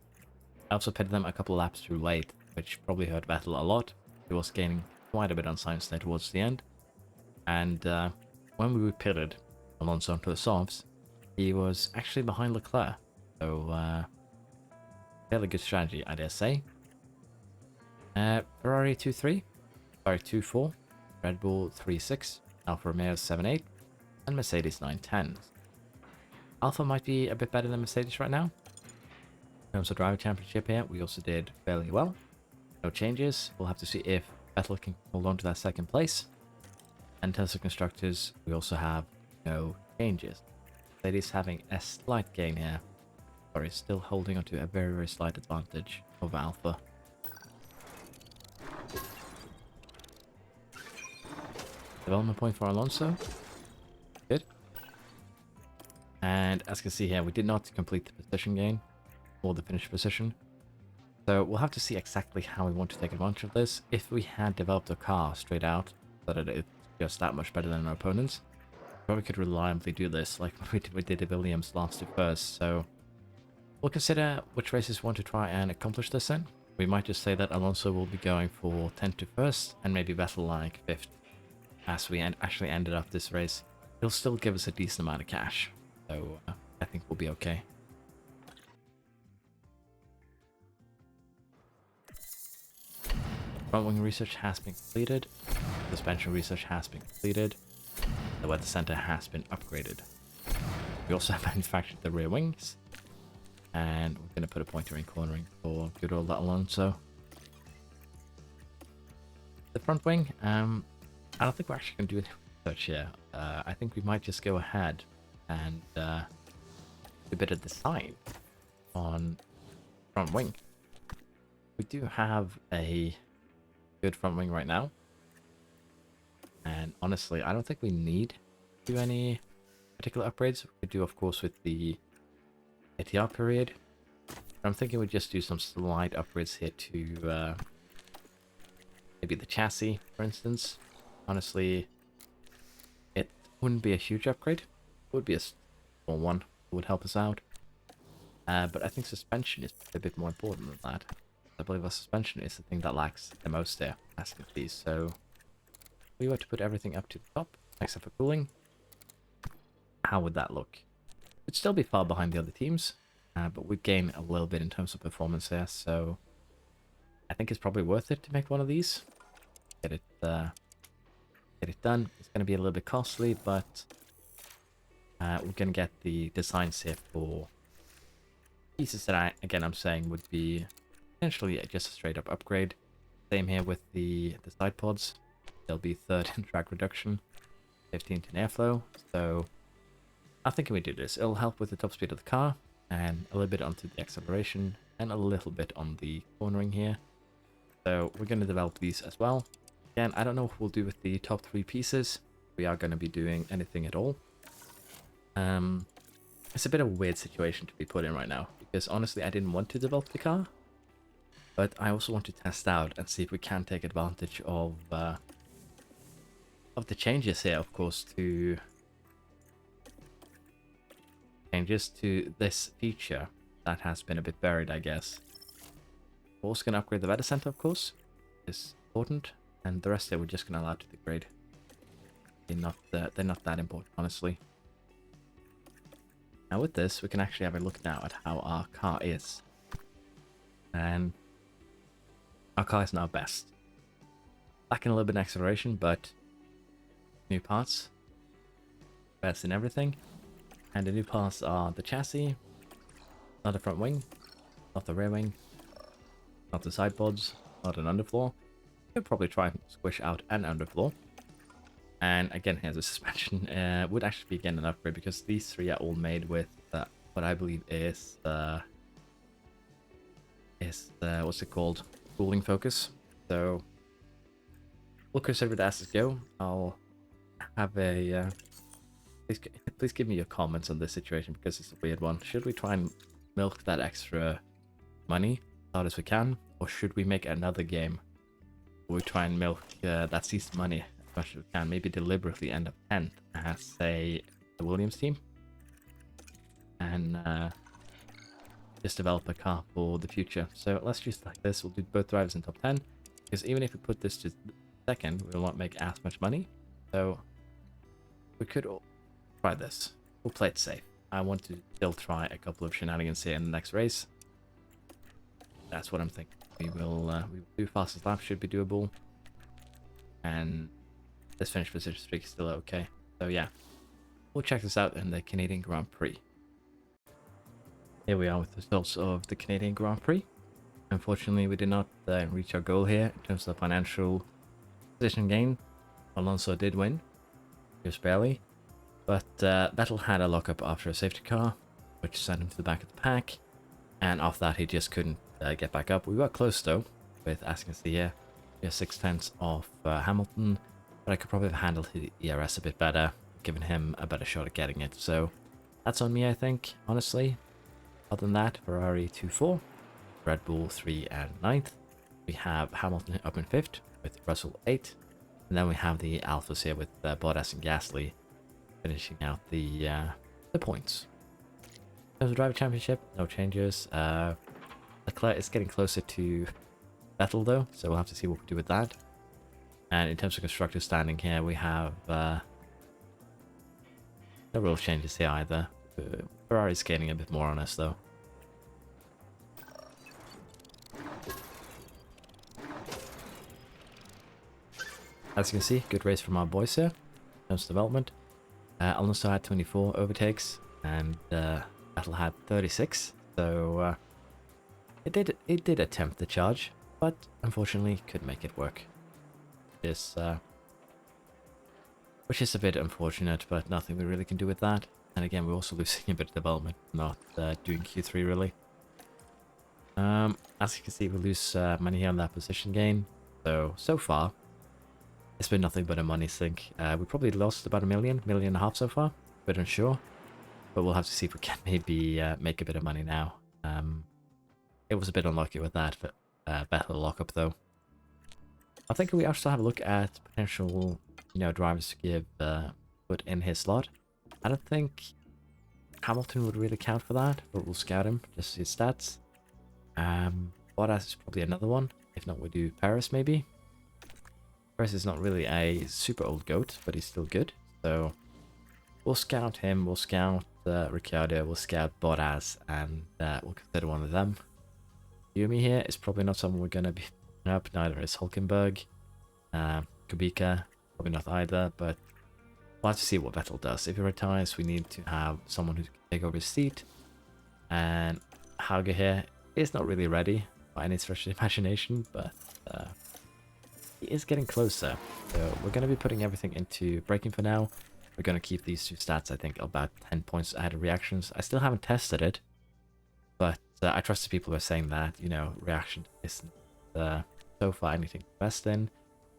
I also pitted them a couple of laps too late, which probably hurt Vettel a lot. He was gaining quite a bit on science there towards the end. And when we pitted Alonso onto the softs, he was actually behind Leclerc. So, fairly good strategy, I dare say. Ferrari 2-3, sorry 2-4, Red Bull 3-6, Alfa Romeo 7-8, and Mercedes 9-10. Alpha might be a bit better than Mercedes right now. In terms of driver championship here, we also did fairly well. No changes. We'll have to see if Vettel can hold on to that second place. And in terms of constructors, we also have no changes. Mercedes having a slight gain here. Sorry, still holding on to a very, very slight advantage over Alpha. Development point for Alonso. Good. And as you can see here, we did not complete the position gain or the finish position. So we'll have to see exactly how we want to take advantage of this. If we had developed a car straight out so that it's just that much better than our opponents, probably could reliably do this like we did at Williams last to first. So we'll consider which races we want to try and accomplish this in. We might just say that Alonso will be going for 10th to 1st and maybe Vettel like 5th. As we actually ended up this race, it'll still give us a decent amount of cash. So I think we'll be okay. Front wing research has been completed. Suspension research has been completed. The weather center has been upgraded. We also have manufactured the rear wings. And we're going to put a pointer in cornering for good old Alonso. The front wing, I don't think we're actually going to do any research here. I think we might just go ahead and a bit of design on front wing. We do have a good front wing right now, and honestly, I don't think we need to do any particular upgrades. We do, of course, with the ATR period. I'm thinking we just do some slight upgrades here to maybe the chassis, for instance. Honestly, it wouldn't be a huge upgrade. It would be a small one. It would help us out. But I think suspension is a bit more important than that. I believe our suspension is the thing that lacks the most there, as you can see. So if we were to put everything up to the top, except for cooling, how would that look? It'd still be far behind the other teams, but we'd gain a little bit in terms of performance there. So I think it's probably worth it to make one of these. Get it done. It's going to be a little bit costly, but we're going to get the designs here for pieces that I'm saying would be potentially just a straight up upgrade. Same here with the side pods. They'll be third in drag reduction, 15th in airflow. So I'm thinking we do this. It'll help with the top speed of the car and a little bit onto the acceleration and a little bit on the cornering here. So we're going to develop these as well. Again, I don't know what we'll do with the top 3 pieces. We are going to be doing anything at all. It's a bit of a weird situation to be put in right now, because honestly I didn't want to develop the car, but I also want to test out and see if we can take advantage of the changes here, of course, to this feature that has been a bit buried, I guess. We're also going to upgrade the weather center, of course. It's important, and the rest here we're just going to allow to degrade. They're not that important, honestly. Now with this, we can actually have a look now at how our car is. And our car is now best. Lacking a little bit in acceleration, but new parts. Best in everything. And the new parts are the chassis, not the front wing, not the rear wing, not the side pods, not an underfloor. We'll probably try and squish out an underfloor. And again, here's the suspension. Would actually be again an upgrade, because these 3 are all made with what I believe is what's it called? Cooling focus. So we'll consider it as it go. I'll have a please give me your comments on this situation, because it's a weird one. Should we try and milk that extra money as hard as we can, or should we make another game where we try and milk that seized money as much as we can, maybe deliberately end up 10th as, say, the Williams team, and just develop a car for the future? So let's just like this. We'll do both drivers in top 10, because even if we put this to second, we will not make as much money. So we could try this. We'll play it safe. I want to still try a couple of shenanigans here in the next race. That's what I'm thinking. We will do fastest lap, should be doable. And this finish position streak is still okay. So yeah, we'll check this out in the Canadian Grand Prix. Here we are with the results of the Canadian Grand Prix. Unfortunately, we did not reach our goal here in terms of the financial position gain. Alonso did win, just barely. But Vettel had a lockup after a safety car, which sent him to the back of the pack. And after that, he just couldn't get back up. We were close though, with, as you can see here, we are 6/10 off Hamilton. But I could probably have handled the ERS a bit better, given him a better shot at getting it. So that's on me, I think, honestly. Other than that, Ferrari 2-4, Red Bull 3 and 9th. We have Hamilton up in 5th with Russell 8. And then we have the Alphas here with Bottas and Gasly finishing out the points. In terms of driver championship, no changes. Leclerc is getting closer to Vettel though, so we'll have to see what we do with that. And in terms of constructor standing here, we have no real changes here either. Ferrari's gaining a bit more on us though. As you can see, good race from our boys here in terms of development. Alonso had 24 overtakes and Vettel had 36, so it did attempt the charge, but unfortunately couldn't make it work. Which is a bit unfortunate, but nothing we really can do with that. And again, we're also losing a bit of development, not doing Q3 really. As you can see, we lose money here on that position gain. So far, it's been nothing but a money sink. We probably lost about $1.5 million so far. Bit unsure, but we'll have to see if we can maybe make a bit of money now. It was a bit unlucky with that, but better lockup though. I think we also have a look at potential, drivers to give put in his slot. I don't think Hamilton would really count for that, but we'll scout him just his stats. Bottas is probably another one. If not, we'll do Paris maybe. Paris is not really a super old goat, but he's still good. So we'll scout him, we'll scout Ricciardo, we'll scout Bottas, and we'll consider one of them. Yumi here is probably not someone we're going to be picking up, neither is Hulkenberg. Kubica, probably not either, but we'll have to see what Vettel does. If he retires, we need to have someone who can take over his seat. And Hauger here is not really ready by any stretch of the imagination, but he is getting closer. So we're going to be putting everything into braking for now. We're going to keep these two stats, I think, about 10 points ahead of reactions. I still haven't tested it, but I trust the people who are saying that, reaction isn't so far anything to invest in.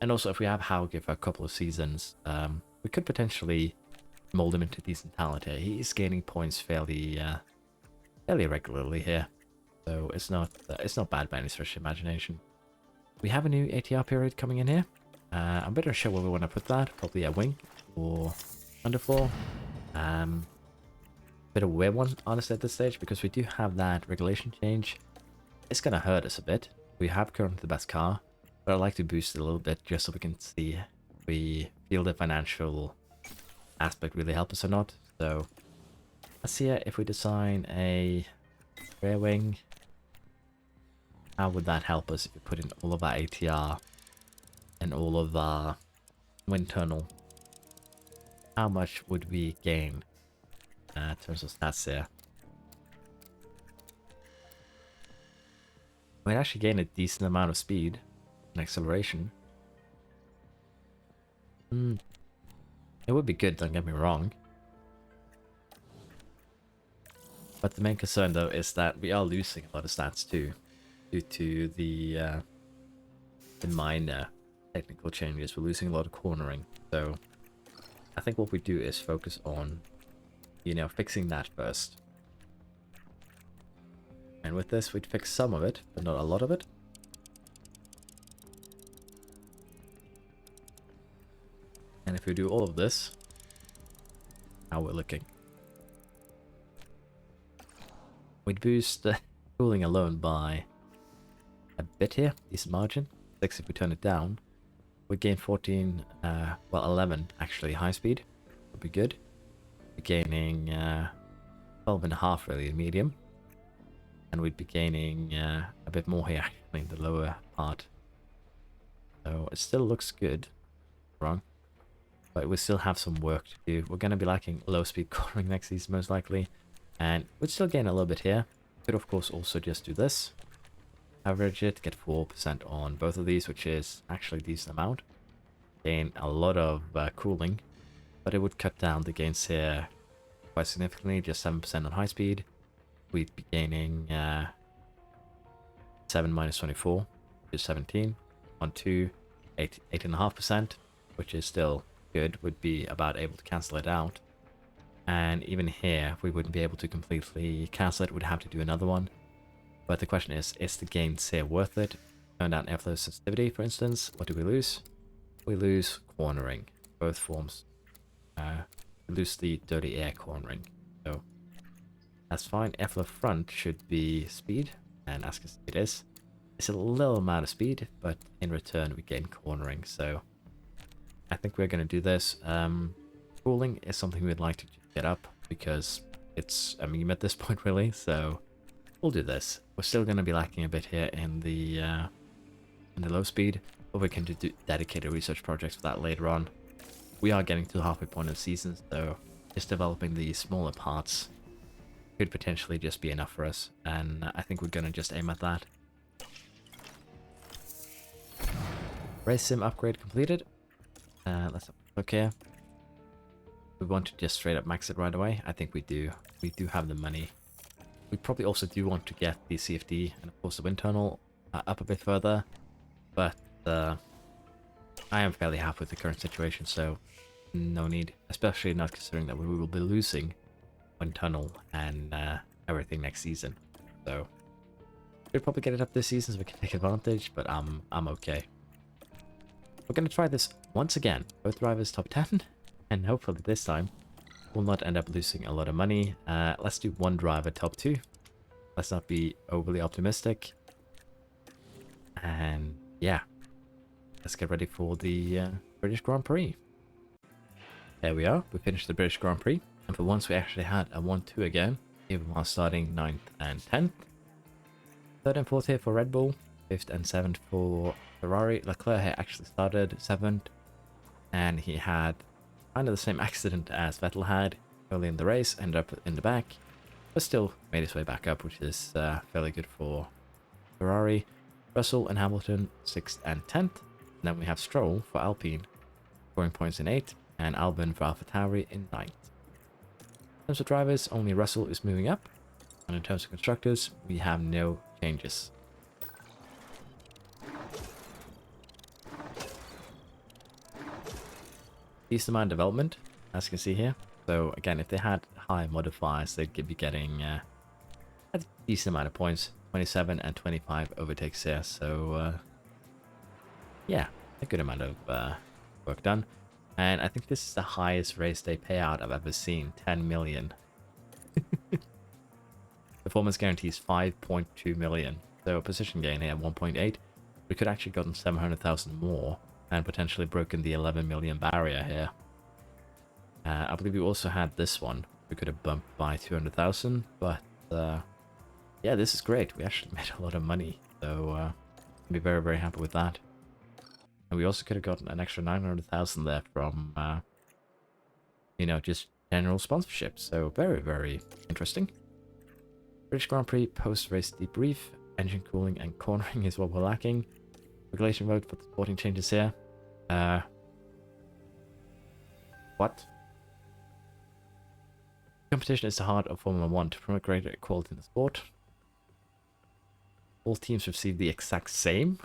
And also, if we have Hauger for a couple of seasons, we could potentially mold him into decent talent here. He is gaining points fairly regularly here, so it's not bad by any stretch of imagination. We have a new ATR period coming in here. I'm better sure where we want to put that. Probably a wing or underfloor. Bit of a weird one, honestly, at this stage, because we do have that regulation change. It's gonna hurt us a bit. We have currently the best car, but I'd like to boost it a little bit just so we can see if we feel the financial aspect really help us or not. So let's see if we design a rear wing. How would that help us if we put in all of our ATR and all of our wind tunnel? How much would we gain in terms of stats here? We'd actually gain a decent amount of speed and acceleration. It would be good, don't get me wrong. But the main concern though is that we are losing a lot of stats too, due to the minor technical changes. We're losing a lot of cornering. So I think what we do is focus on, fixing that first. And with this, we'd fix some of it, but not a lot of it. And if we do all of this, how we're looking. We'd boost the cooling alone by a bit here, decent margin. 6 if we turn it down. We'd gain 14, 11 actually high speed. Would be good. We're gaining 12.5 really in medium. And we'd be gaining a bit more here actually in the lower part. So it still looks good. Wrong. But we still have some work to do. We're going to be lacking low speed cornering next season most likely. And we'd still gain a little bit here. Could of course also just do this. Average it, get 4% on both of these, which is actually a decent amount. Gain a lot of cooling. But it would cut down the gains here quite significantly. Just 7% on high speed. We'd be gaining 7 minus 24, which is 17. On 2, 8.5%, which is still good. Would be about able to cancel it out. And even here, we wouldn't be able to completely cancel it. We'd have to do another one. But the question is the gains here worth it? Turn down airflow sensitivity, for instance. What do we lose? We lose cornering. Both forms. We lose the dirty air cornering. So that's fine. Airflow front should be speed. And as it is. It's a little amount of speed, but in return we gain cornering. So I think we're going to do this. Cooling is something we'd like to get up because it's a meme at this point really. So we'll do this. We're still going to be lacking a bit here in the low speed, but we can do dedicated research projects for that later on. We are getting to the halfway point of the season, so just developing the smaller parts could potentially just be enough for us, and I think we're going to just aim at that. Race sim upgrade completed. Let's have a look here. we want to just straight up max it right away? I think we do. We do have the money. We probably also do want to get the CFD and of course the wind tunnel up a bit further, but I am fairly happy with the current situation, so no need, especially not considering that we will be losing wind tunnel and everything next season. So we'll probably get it up this season so we can take advantage, but I'm okay. We're going to try this once again. Both drivers top 10, and hopefully this time we'll not end up losing a lot of money. Let's do one driver top 2. Let's not be overly optimistic. And yeah, let's get ready for the British Grand Prix. There we are. We finished the British Grand Prix. And for once we actually had a 1-2 again, even while starting 9th and 10th. 3rd and 4th here for Red Bull. 5th and 7th for Ferrari. Leclerc here actually started 7th. And he had kind of the same accident as Vettel had early in the race. Ended up in the back. But still made his way back up, which is fairly good for Ferrari. Russell and Hamilton 6th and 10th. And then we have Stroll for Alpine, scoring points in 8th. And Albon for AlphaTauri in 9th. In terms of drivers, only Russell is moving up. And in terms of constructors, we have no changes. Decent amount of development, as you can see here. So again, if they had high modifiers, they'd be getting a decent amount of points. 27 and 25 overtakes here. So yeah, a good amount of work done. And I think this is the highest race day payout I've ever seen. 10 million. Performance guarantees 5.2 million. So position gain here 1.8. We could actually gotten 700,000 more and potentially broken the 11 million barrier here. I believe we also had this one. We could have bumped by 200,000, but yeah, this is great. We actually made a lot of money, so I'll be very, very happy with that. And we also could have gotten an extra 900,000 there from, you know, just general sponsorship. So very, very interesting. British Grand Prix post-race debrief. Engine cooling and cornering is what we're lacking. Regulation vote for the sporting changes here. What? Competition is the heart of Formula 1 to promote greater equality in the sport. All teams receive the exact same.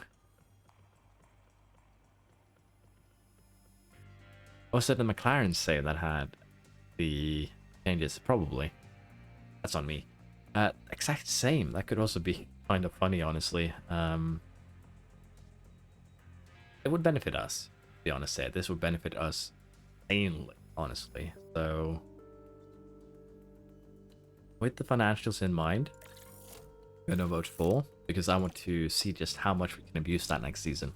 Also, the McLaren say that had the changes. Probably. That's on me. Exact same. That could also be kind of funny, honestly. It would benefit us, to be honest here. This would benefit us insanely, honestly. So, with the financials in mind, I'm going to vote for, because I want to see just how much we can abuse that next season.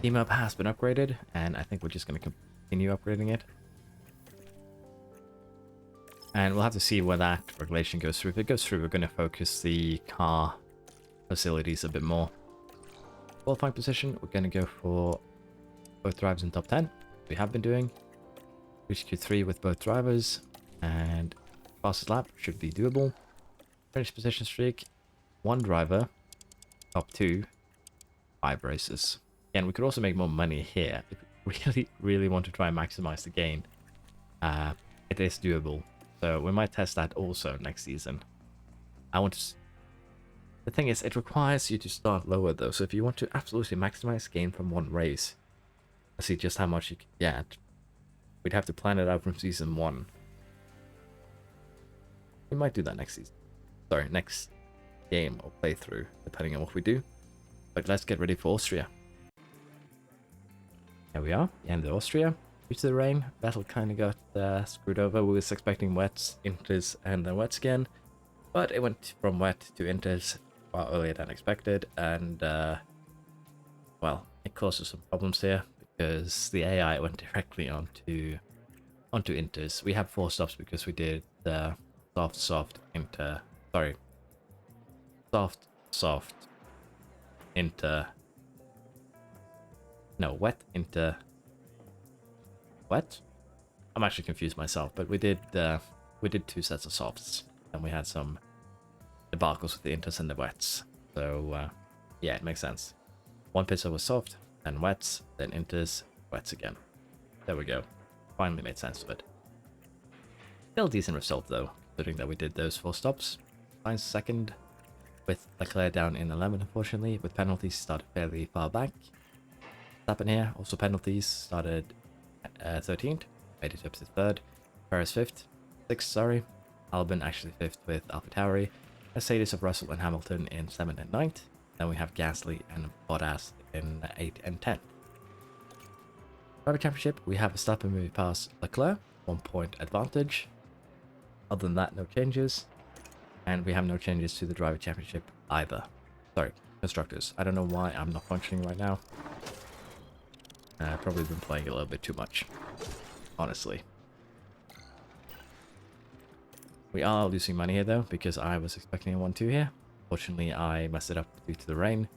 Team Up has been upgraded, and I think we're just going to continue upgrading it. And we'll have to see where that regulation goes through. If it goes through, we're going to focus the car facilities a bit more. Qualifying position, we're going to go for both drivers in top 10. We have been doing. Reach Q3 with both drivers, and fastest lap should be doable. Finish position streak, one driver, top 2, 5 races. Again, we could also make more money here if we really want to try and maximize the gain. It is doable, so we might test that also next season. The thing is, it requires you to start lower though, so if you want to absolutely maximize gain from one race, I see just how much you can get. We'd have to plan it out from season 1. We might do that next season. Sorry, next game or playthrough, depending on what we do. But let's get ready for Austria. Here we are, the end of Austria. Due to the rain, Vettel kind of got screwed over. We was expecting wets, inters, and then wets again. But it went from wet to inters far earlier than expected. And, well, it causes some problems here, because the AI went directly onto inters. We have 4 stops because we did the soft inter. Sorry, soft inter. No, wet inter. What? I'm actually confused myself. But we did 2 sets of softs, and we had some debacles with the inters and the wets. So yeah, it makes sense. One pit stop was soft, then wets, then inters, wets again. There we go. Finally made sense of it. Still a decent result though, considering that we did those 4 stops. Sainz second, with Leclerc down in 11th, unfortunately, with penalties started fairly far back. Happened here, also penalties, started 13th, made it up to 3rd, Perez 5th, 6th, sorry, Albon actually 5th with AlphaTauri, Mercedes of Russell and Hamilton in 7th and 9th, then we have Gasly and Bottas in 8th and 10th. Driver Championship, we have Verstappen moving past Leclerc, 1 point advantage. Other than that, no changes. And we have no changes to the Driver Championship either. Sorry, Constructors. I don't know why I'm not functioning right now. I've probably been playing a little bit too much, honestly. We are losing money here though, because I was expecting a 1-2 here. Fortunately, I messed it up due to the rain.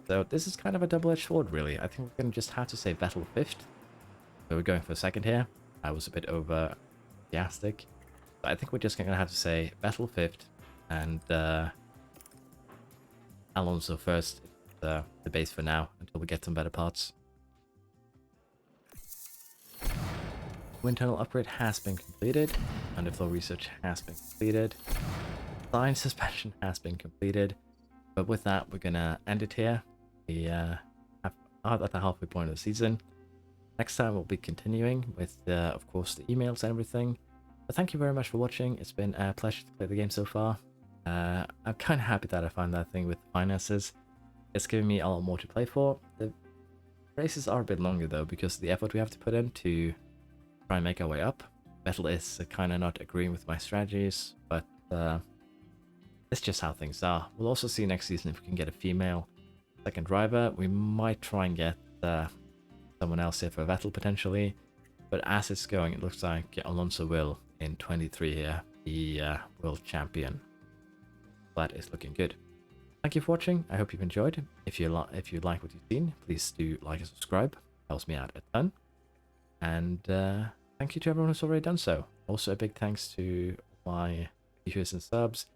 So this is kind of a double-edged sword, really. I think we're going to just have to say Vettel 5th. So we're going for 2nd here. I was a bit over-enthusiastic. But I think we're just going to have to say Vettel 5th and Alonso 1st. The base for now, until we get some better parts. Wind tunnel upgrade has been completed. Underflow research has been completed. Line suspension has been completed. But with that, we're going to end it here. We are at the halfway point of the season. Next time we'll be continuing with, of course, the emails and everything. But thank you very much for watching. It's been a pleasure to play the game so far. I'm kind of happy that I found that thing with finances. It's giving me a lot more to play for. The races are a bit longer though, because of the effort we have to put in to try and make our way up. Vettel is kind of not agreeing with my strategies, but it's just how things are. We'll also see next season if we can get a female second driver. We might try and get someone else here for Vettel potentially, but as it's going, it looks like Alonso will in 23 here be world champion. That is looking good. Thank you for watching. I hope you've enjoyed. If you like what you've seen, please do like and subscribe. Helps me out a ton. And thank you to everyone who's already done so. Also a big thanks to my viewers and subs.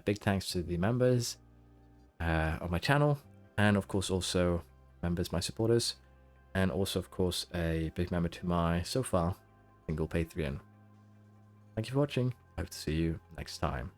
Big thanks to the members of my channel, and of course also members, my supporters, and also of course a big member to my so far single Patreon. Thank you for watching. I hope to see you next time.